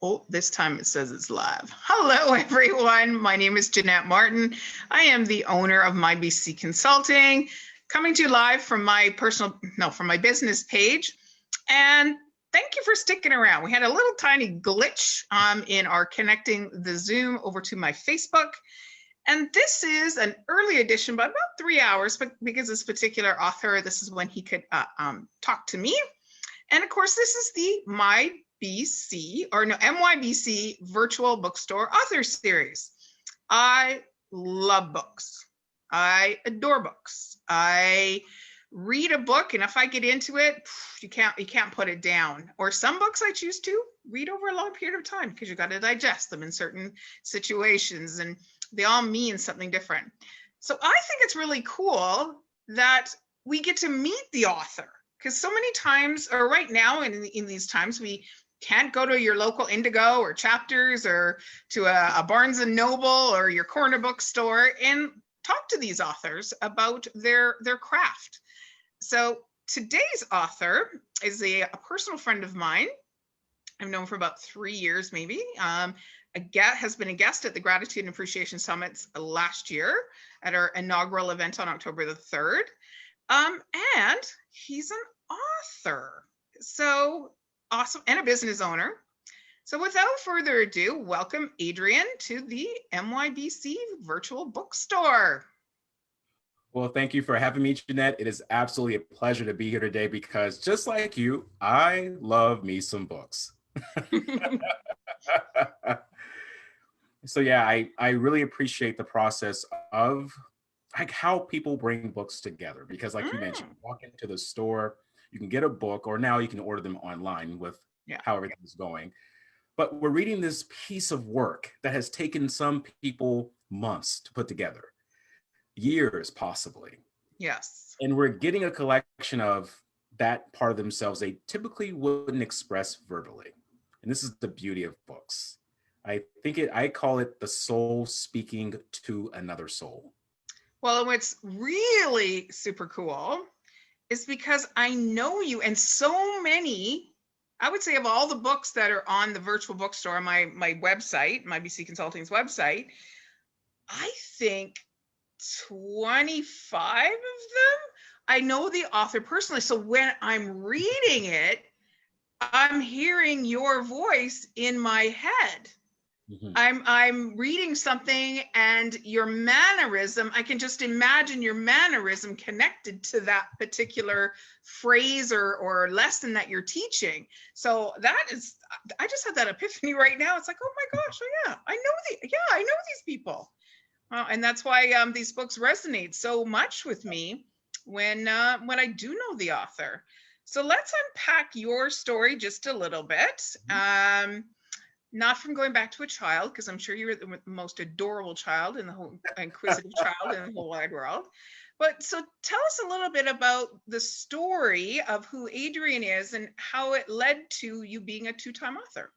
Oh, this time it says it's live. Hello, everyone. My name is Jeanette Martin. I am the owner of MYBC Consulting, coming to you live from my from my business page. And thank you for sticking around. We had a little tiny glitch in our connecting the Zoom over to my Facebook. And this is an early edition, by about 3 hours, but because this particular author, this is when he could talk to me. And of course, this is the MYBC Virtual Bookstore Author Series. I love books. I adore books. I read a book, and if I get into it, you can't put it down. Or some books I choose to read over a long period of time because you got to digest them in certain situations, and they all mean something different. So I think it's really cool that we get to meet the author, because so many times, or right now in these times, we can't go to your local Indigo or Chapters or to a Barnes and Noble or your corner bookstore and talk to these authors about their craft. So today's author is a personal friend of mine. I've known for about 3 years, maybe. Has been a guest at the Gratitude and Appreciation Summits last year at our inaugural event on October the 3rd. And he's an author. So awesome, and a business owner. So without further ado, welcome Adrian to the MYBC Virtual Bookstore. Well, thank you for having me, Jeanette. It is absolutely a pleasure to be here today because just like you, I love me some books. So yeah, I really appreciate the process of like how people bring books together, because like you mentioned, walk into the store, you can get a book, or now you can order them online with how everything's going. But we're reading this piece of work that has taken some people months to put together, years possibly. Yes. And we're getting a collection of that part of themselves they typically wouldn't express verbally. And this is the beauty of books. I call it the soul speaking to another soul. Well, and what's really super cool is because I know you, and so many, I would say of all the books that are on the virtual bookstore, my website, MYBC Consulting's website, I think 25 of them, I know the author personally. So when I'm reading it, I'm hearing your voice in my head. Mm-hmm. I'm reading something and your mannerism, I can just imagine your mannerism connected to that particular phrase or lesson that you're teaching. So that is, I just had that epiphany right now. It's like, oh my gosh, oh yeah, I know these people. And that's why these books resonate so much with me when I do know the author. So let's unpack your story just a little bit. Not from going back to a child, because I'm sure you're the most adorable child in the whole, inquisitive child in the whole wide world. But so tell us a little bit about the story of who Adrian is and how it led to you being a two-time author.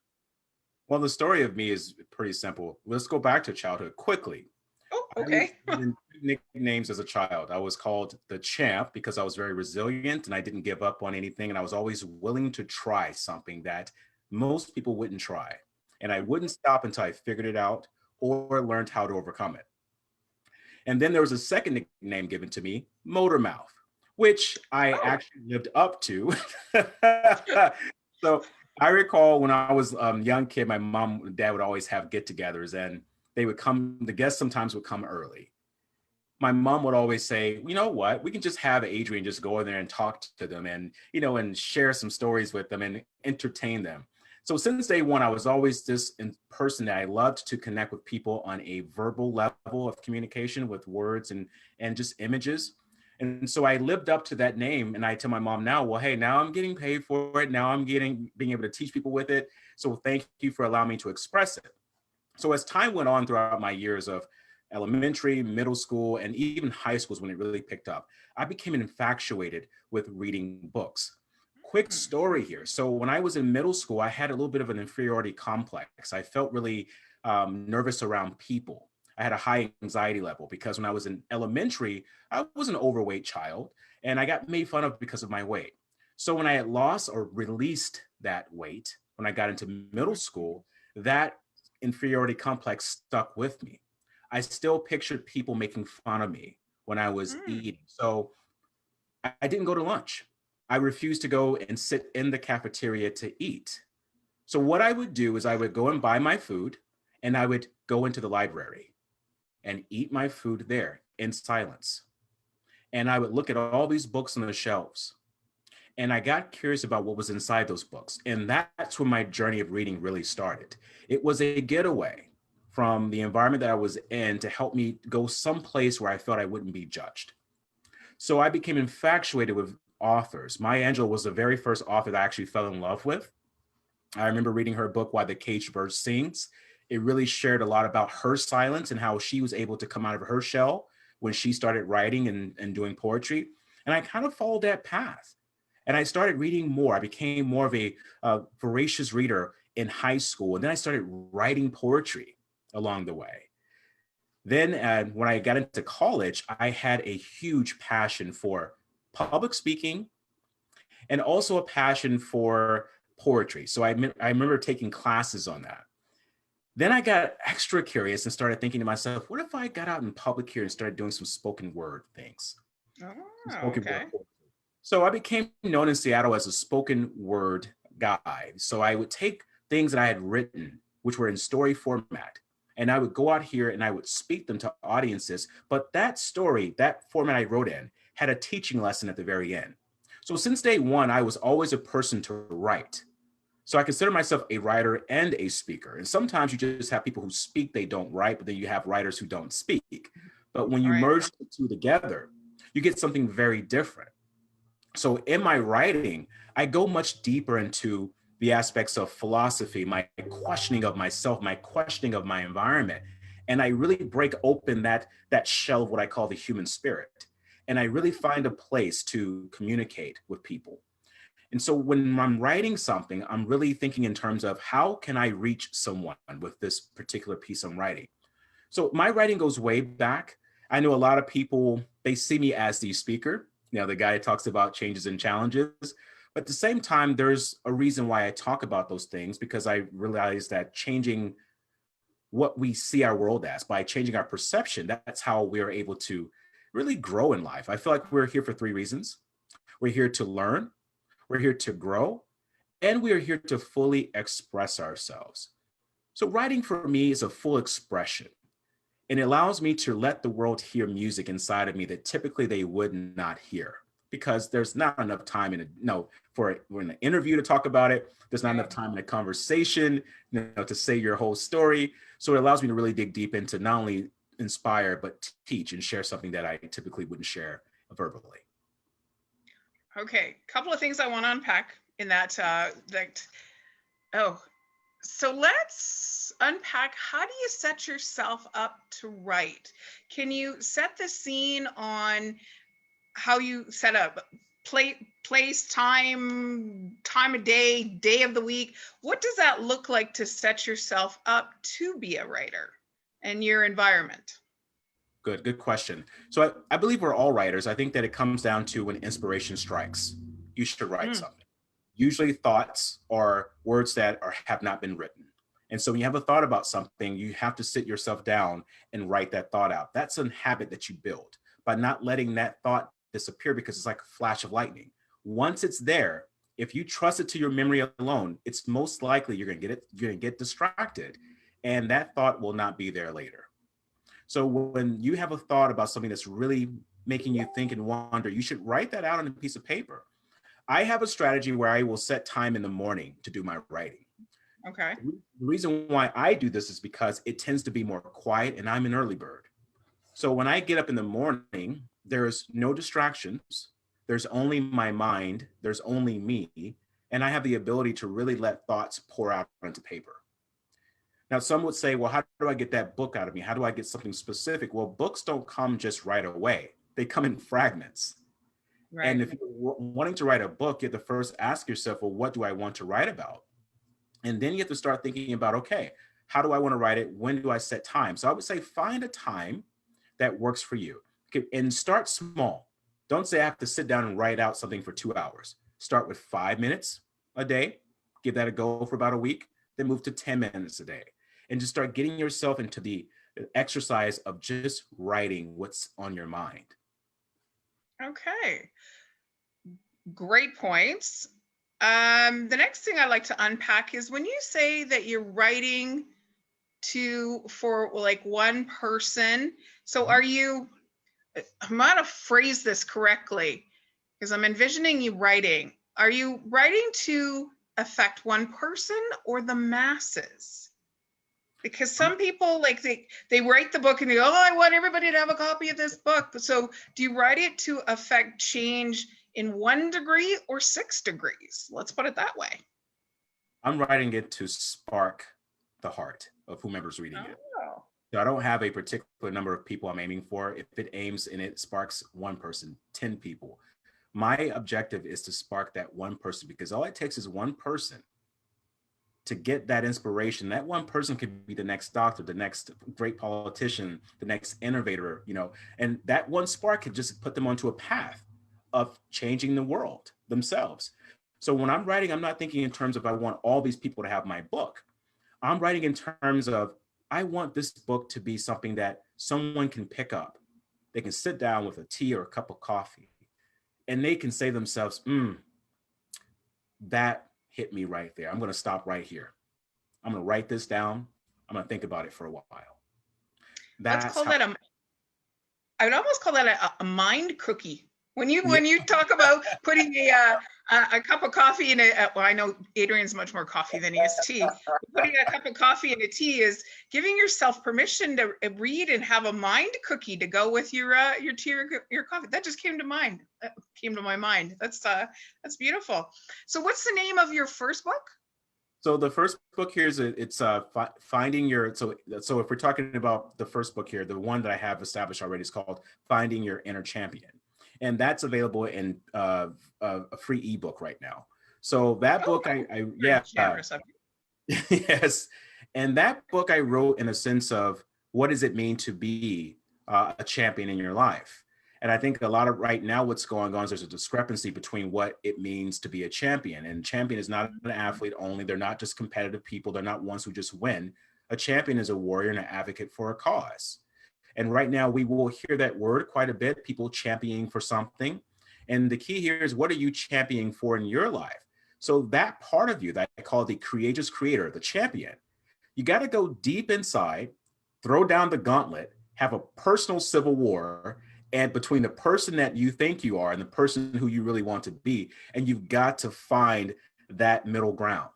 Well, the story of me is pretty simple. Let's go back to childhood quickly. Oh, okay. I was nicknames as a child. I was called the champ because I was very resilient and I didn't give up on anything. And I was always willing to try something that most people wouldn't try. And I wouldn't stop until I figured it out or learned how to overcome it. And then there was a second nickname given to me, Motor Mouth, which I actually lived up to. So I recall when I was a young kid, my mom and dad would always have get-togethers, and they would come, the guests sometimes would come early. My mom would always say, you know what, we can just have Adrian just go in there and talk to them and, and share some stories with them and entertain them. So since day one, I was always this person that I loved to connect with people on a verbal level of communication with words and just images. And so I lived up to that name. And I tell my mom now, well, hey, now I'm getting paid for it. Now I'm being able to teach people with it. So thank you for allowing me to express it. So as time went on throughout my years of elementary, middle school, and even high schools when it really picked up, I became infatuated with reading books. Quick story here. So when I was in middle school, I had a little bit of an inferiority complex. I felt really nervous around people. I had a high anxiety level because when I was in elementary, I was an overweight child and I got made fun of because of my weight. So when I had lost or released that weight, when I got into middle school, that inferiority complex stuck with me. I still pictured people making fun of me when I was Mm. eating. So I didn't go to lunch. I refused to go and sit in the cafeteria to eat. So what I would do is I would go and buy my food and I would go into the library and eat my food there in silence. And I would look at all these books on the shelves. And I got curious about what was inside those books. And that's when my journey of reading really started. It was a getaway from the environment that I was in to help me go someplace where I felt I wouldn't be judged. So I became infatuated with authors. Maya Angelou was the very first author that I actually fell in love with. I remember reading her book, Why the Caged Bird Sings. It really shared a lot about her silence and how she was able to come out of her shell when she started writing and doing poetry. And I kind of followed that path. And I started reading more. I became more of a voracious reader in high school. And then I started writing poetry along the way. Then when I got into college, I had a huge passion for public speaking and also a passion for poetry. So I remember taking classes on that. Then I got extra curious and started thinking to myself, what if I got out in public here and started doing some spoken word things? Oh, Spoken word okay. poetry. So I became known in Seattle as a spoken word guy. So I would take things that I had written, which were in story format, and I would go out here and I would speak them to audiences. But that story, that format I wrote in, had a teaching lesson at the very end. So since day one, I was always a person to write. So I consider myself a writer and a speaker. And sometimes you just have people who speak, they don't write, but then you have writers who don't speak. But when All you right. merge the two together, you get something very different. So in my writing, I go much deeper into the aspects of philosophy, my questioning of myself, my questioning of my environment. And I really break open that shell of what I call the human spirit. And I really find a place to communicate with people. And so when I'm writing something, I'm really thinking in terms of how can I reach someone with this particular piece I'm writing? So my writing goes way back. I know a lot of people, they see me as the speaker, the guy who talks about changes and challenges. But at the same time, there's a reason why I talk about those things, because I realize that changing what we see our world as, by changing our perception, that's how we're able to really grow in life. I feel like we're here for three reasons. We're here to learn, we're here to grow, and we are here to fully express ourselves. So writing for me is a full expression. And it allows me to let the world hear music inside of me that typically they would not hear, because there's not enough time for an interview to talk about it. There's not enough time in a conversation, to say your whole story. So it allows me to really dig deep into not only inspire, but teach and share something that I typically wouldn't share verbally. Okay. Couple of things I want to unpack in that. Oh, so let's unpack, how do you set yourself up to write? Can you set the scene on how you set up place, time of day of the week? What does that look like to set yourself up to be a writer and your environment? Good question. So I believe we're all writers. I think that it comes down to when inspiration strikes, you should write Mm, something. Usually thoughts are words that have not been written. And so when you have a thought about something, you have to sit yourself down and write that thought out. That's a habit that you build by not letting that thought disappear, because it's like a flash of lightning. Once it's there, if you trust it to your memory alone, it's most likely you're going to get distracted, and that thought will not be there later. So when you have a thought about something that's really making you think and wonder, you should write that out on a piece of paper. I have a strategy where I will set time in the morning to do my writing. okay. The reason why I do this is because it tends to be more quiet, and I'm an early bird. So when I get up in the morning, there's no distractions. There's only my mind. There's only me. And I have the ability to really let thoughts pour out onto paper. Now, some would say, well, how do I get that book out of me? How do I get something specific? Well, books don't come just right away. They come in fragments. Right. And if you're wanting to write a book, you have to first ask yourself, well, what do I want to write about? And then you have to start thinking about, okay, how do I want to write it? When do I set time? So I would say find a time that works for you. Okay, and start small. Don't say I have to sit down and write out something for 2 hours. Start with 5 minutes a day. Give that a go for about a week. then move to 10 minutes a day, and just start getting yourself into the exercise of just writing what's on your mind. Okay. Great points. The next thing I'd like to unpack is when you say that you're writing for like one person. So are you, I'm going to phrase this correctly because I'm envisioning you writing. Are you writing to affect one person or the masses? Because some people like they write the book and they go, oh, I want everybody to have a copy of this book. So do you write it to affect change in 1 degree or 6 degrees? Let's put it that way. I'm writing it to spark the heart of whomever's reading it. Oh. So I don't have a particular number of people I'm aiming for. If it aims and it sparks one person, 10 people, my objective is to spark that one person, because all it takes is one person to get that inspiration. That one person could be the next doctor, the next great politician, the next innovator, you know, and that one spark could just put them onto a path of changing the world themselves. So when I'm writing, I'm not thinking in terms of I want all these people to have my book. I'm writing in terms of I want this book to be something that someone can pick up. They can sit down with a tea or a cup of coffee and they can say to themselves, that hit me right there. I'm going to stop right here. I'm going to write this down. I'm going to think about it for a while. I would almost call that a mind cookie. When you talk about putting a cup of coffee in well, I know Adrian's much more coffee than he is tea. Putting a cup of coffee in a tea is giving yourself permission to read and have a mind cookie to go with your tea or your coffee. That just came to mind. That came to my mind. That's beautiful. So, what's the name of your first book? So the first book here is it's finding your. So if we're talking about the first book here, the one that I have established already is called Finding Your Inner Champion. And that's available in a free ebook right now. So that book, yes. And that book I wrote in a sense of what does it mean to be a champion in your life? And I think a lot of right now what's going on is there's a discrepancy between what it means to be a champion. And champion is not an athlete only. They're not just competitive people. They're not ones who just win. A champion is a warrior and an advocate for a cause. And right now we will hear that word quite a bit, people championing for something. And the key here is, what are you championing for in your life? So that part of you that I call the courageous creator, the champion, you got to go deep inside, throw down the gauntlet, have a personal civil war, and between the person that you think you are and the person who you really want to be, and you've got to find that middle ground.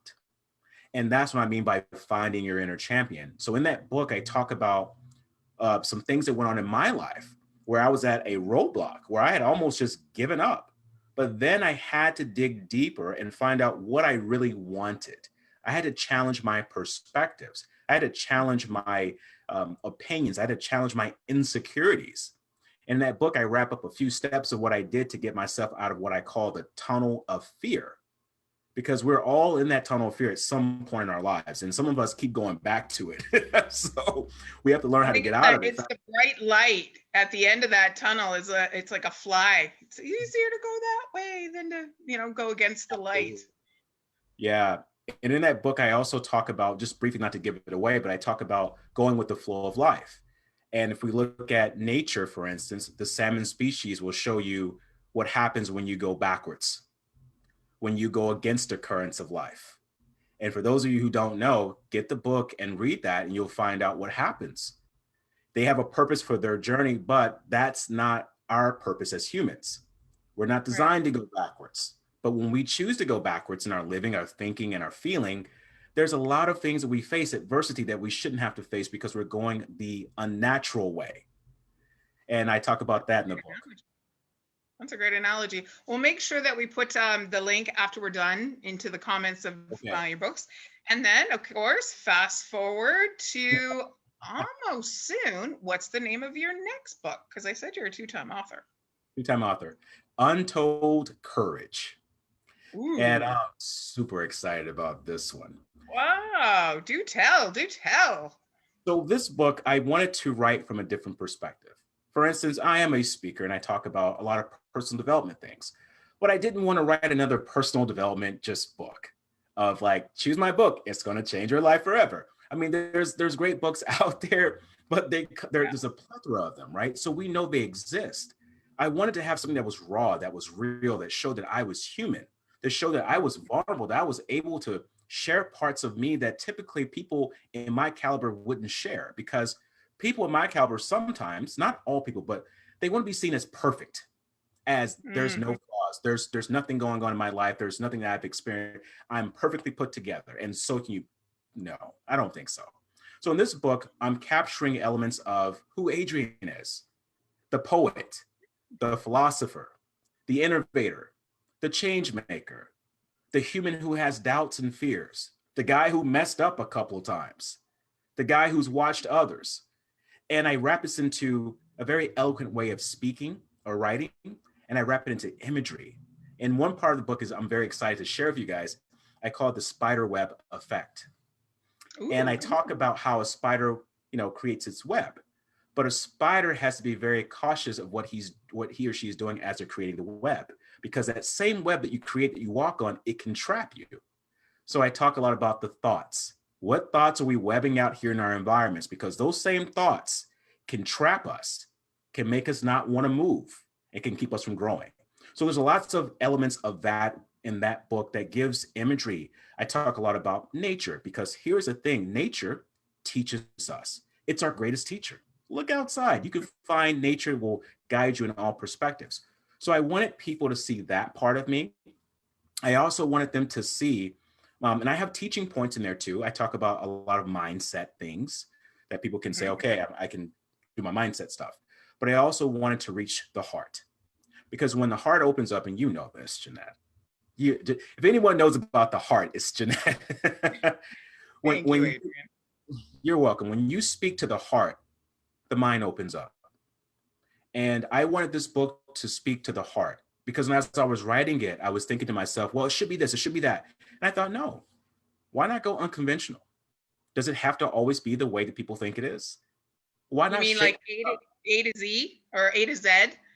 And that's what I mean by finding your inner champion. So in that book, I talk about some things that went on in my life where I was at a roadblock, where I had almost just given up. But then I had to dig deeper and find out what I really wanted. I had to challenge my perspectives. I had to challenge my opinions. I had to challenge my insecurities. In that book, I wrap up a few steps of what I did to get myself out of what I call the tunnel of fear. Because we're all in that tunnel of fear at some point in our lives. And some of us keep going back to it. So we have to learn how to get out of it. It's the bright light at the end of that tunnel. It's like a fly. It's easier to go that way than to, go against the light. Yeah. And in that book, I also talk about, just briefly, not to give it away, but I talk about going with the flow of life. And if we look at nature, for instance, the salmon species will show you what happens when you go backwards, when you go against the currents of life. And for those of you who don't know, get the book and read that and you'll find out what happens. They have a purpose for their journey, but that's not our purpose as humans. We're not designed to go backwards. But when we choose to go backwards in our living, our thinking, and our feeling, there's a lot of things that we face, adversity that we shouldn't have to face because we're going the unnatural way. And I talk about that in the book. That's a great analogy. We'll make sure that we put the link after we're done into the comments of your books. And then, of course, fast forward to almost soon. What's the name of your next book? Because I said you're a two-time author. Two-time author. Untold Courage. Ooh. And I'm super excited about this one. Wow. Do tell. So this book, I wanted to write from a different perspective. For instance, I am a speaker and I talk about a lot of personal development things, but I didn't want to write another personal development just book. of like, choose my book, it's going to change your life forever. I mean, there's great books out there, but there's a plethora of them, right? So we know they exist. I wanted to have something that was raw, that was real, that showed that I was human, that showed that I was vulnerable, that I was able to share parts of me that typically people in my caliber wouldn't share, because people in my caliber sometimes, not all people, but they want to be seen as perfect, as there's no flaws, there's nothing going on in my life, there's nothing that I've experienced, I'm perfectly put together, and so can you. No, I don't think so. So in this book, I'm capturing elements of who Adrian is: the poet, the philosopher, the innovator, the change maker, the human who has doubts and fears, the guy who messed up a couple of times, the guy who's watched others. And I wrap this into a very eloquent way of speaking or writing, and I wrap it into imagery. And one part of the book is I'm very excited to share with you guys. I call it the spider web effect. Ooh. And I talk about how a spider, creates its web, but a spider has to be very cautious of what he or she is doing as they're creating the web, because that same web that you create, that you walk on, it can trap you. So I talk a lot about the thoughts. What thoughts are we webbing out here in our environments? Because those same thoughts can trap us, can make us not want to move, and can keep us from growing. So there's lots of elements of that in that book that gives imagery. I talk a lot about nature, because here's the thing: nature teaches us. It's our greatest teacher. Look outside. You can find nature will guide you in all perspectives. So I wanted people to see that part of me. I also wanted them to see, and I have teaching points in there too. I talk about a lot of mindset things that people can say, okay, I can do my mindset stuff. But I also wanted to reach the heart, because when the heart opens up, and you know this, Jeanette, if anyone knows about the heart, it's Jeanette. Thank you, Adrian. You're welcome. When you speak to the heart, the mind opens up. And I wanted this book to speak to the heart, because as I was writing it, I was thinking to myself, well, it should be this, it should be that. And I thought, no, why not go unconventional? Does it have to always be the way that people think it is? Why not? You mean like A to Z or A to Z?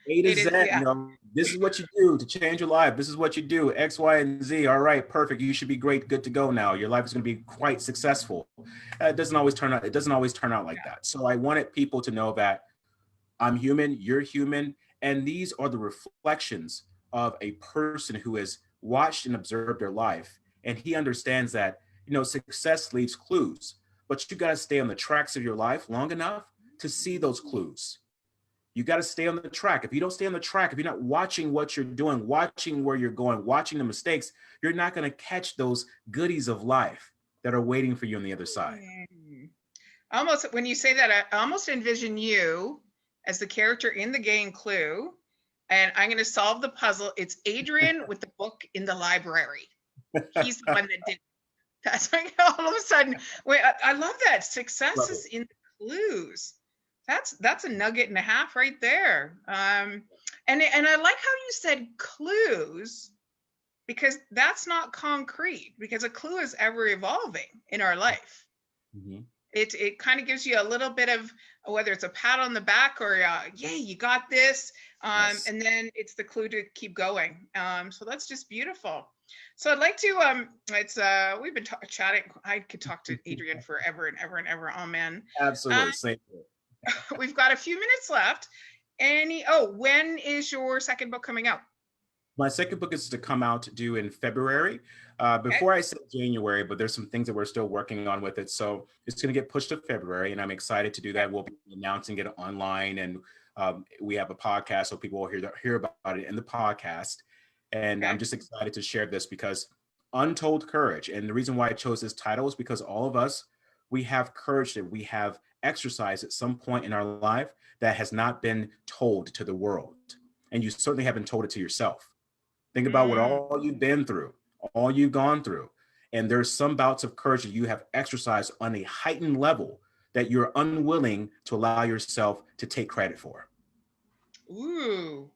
A to Z, yeah. This is what you do to change your life. This is what you do, X, Y, and Z. All right, perfect. You should be great, good to go now. Your life is going to be quite successful. It doesn't always turn out like that. So I wanted people to know that I'm human, you're human, and these are the reflections of a person who has watched and observed their life. And he understands that, success leaves clues, but you got to stay on the tracks of your life long enough to see those clues. You got to stay on the track. If you don't stay on the track, if you're not watching what you're doing, watching where you're going, watching the mistakes, you're not going to catch those goodies of life that are waiting for you on the other side. Almost, when you say that, I almost envision you as the character in the game Clue, and I'm going to solve the puzzle. It's Adrian with the book in the library. He's the one that did. That's like all of a sudden. Wait, I love that. Success is in the clues. That's a nugget and a half right there. And I like how you said clues, because that's not concrete, because a clue is ever evolving in our life. Mm-hmm. It kind of gives you a little bit of, whether it's a pat on the back or yay, you got this, yes. And then it's the clue to keep going. So that's just beautiful. So I'd like to we've been chatting. I could talk to Adrian forever and ever and ever. Oh man, absolutely. Same. We've got a few minutes left. When is your second book coming out? My second book is to come out due in February. Before I said January, but there's some things that we're still working on with it. So it's going to get pushed to February, and I'm excited to do that. We'll be announcing it online, and we have a podcast, so people will hear about it in the podcast. And I'm just excited to share this, because Untold Courage. And the reason why I chose this title is because all of us, we have courage that we have exercised at some point in our life that has not been told to the world. And you certainly haven't told it to yourself. Think about what all you've been through, all you've gone through. And there's some bouts of courage that you have exercised on a heightened level that you're unwilling to allow yourself to take credit for. Ooh,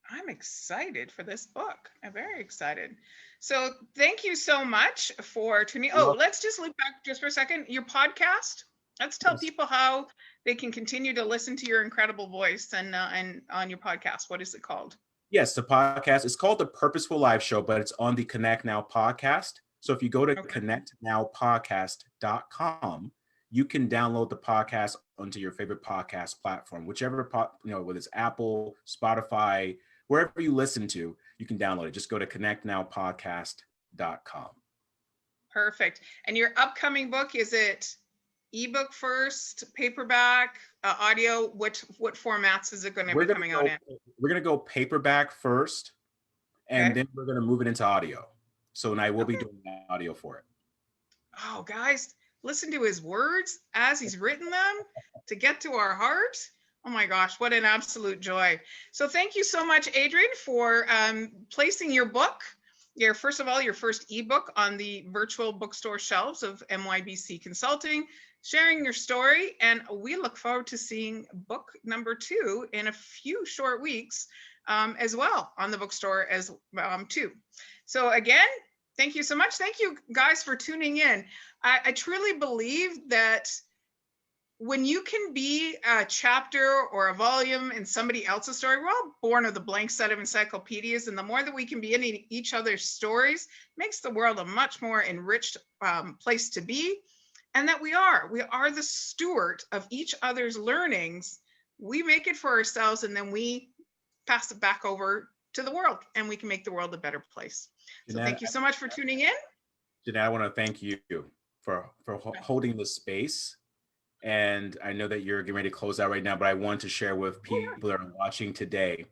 I'm excited for this book. I'm very excited. So thank you so much for tuning. Let's just loop back just for a second. Your podcast. Let's tell people how they can continue to listen to your incredible voice and on your podcast. What is it called? Yes, the podcast is called The Purposeful Life Show, but it's on the Connect Now podcast. So if you go to Okay. connectnowpodcast.com, you can download the podcast onto your favorite podcast platform, whichever, whether it's Apple, Spotify, wherever you listen to, you can download it. Just go to connectnowpodcast.com. Perfect. And your upcoming book, is it ebook first, paperback, audio? What formats is it going to be coming out in? We're going to go paperback first, and then we're going to move it into audio. So, and I will be doing audio for it. Oh, guys, listen to his words as he's written them to get to our heart. Oh my gosh, what an absolute joy. So thank you so much, Adrian, for placing your book, first of all, your first ebook on the virtual bookstore shelves of MYBC Consulting, sharing your story. And we look forward to seeing book number 2 in a few short weeks as well on the bookstore as too. So again, thank you so much. Thank you guys for tuning in. I truly believe that when you can be a chapter or a volume in somebody else's story, we're all born with a blank set of encyclopedias, and the more that we can be in each other's stories makes the world a much more enriched place to be. And that we are the steward of each other's learnings. We make it for ourselves, and then we pass it back over to the world, and we can make the world a better place. So Jeanette, thank you so much for tuning in. Jeanette, I want to thank you for holding this space. And I know that you're getting ready to close out right now, but I want to share with people that are watching today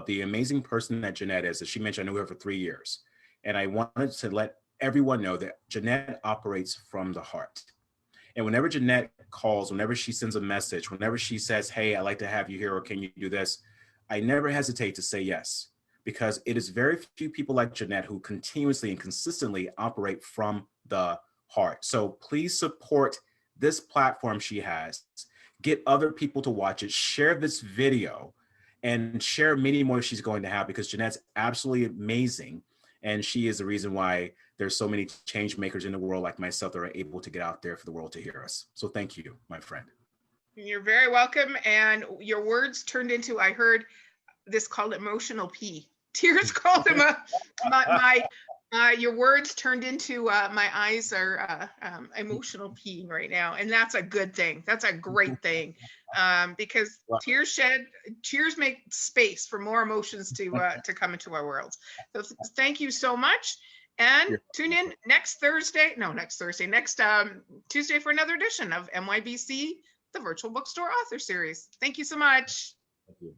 the amazing person that Jeanette is. As she mentioned, I knew her for 3 years. And I wanted to let everyone know that Jeanette operates from the heart. And whenever Jeanette calls, whenever she sends a message, whenever she says, hey, I'd like to have you here, or can you do this? I never hesitate to say yes, because it is very few people like Jeanette who continuously and consistently operate from the heart. So please support this platform she has, get other people to watch it, share this video, and share many more she's going to have, because Jeanette's absolutely amazing. And she is the reason why there's so many change makers in the world like myself that are able to get out there for the world to hear us. So thank you, my friend. You're very welcome. And your words turned into, I heard this called emotional pee. Tears called them your words turned into my eyes are emotional peeing right now, and that's a good thing. That's a great thing, because tears make space for more emotions to come into our world. So thank you so much, and tune in next Tuesday for another edition of MYBC, the Virtual Bookstore Author Series. Thank you so much. Thank you.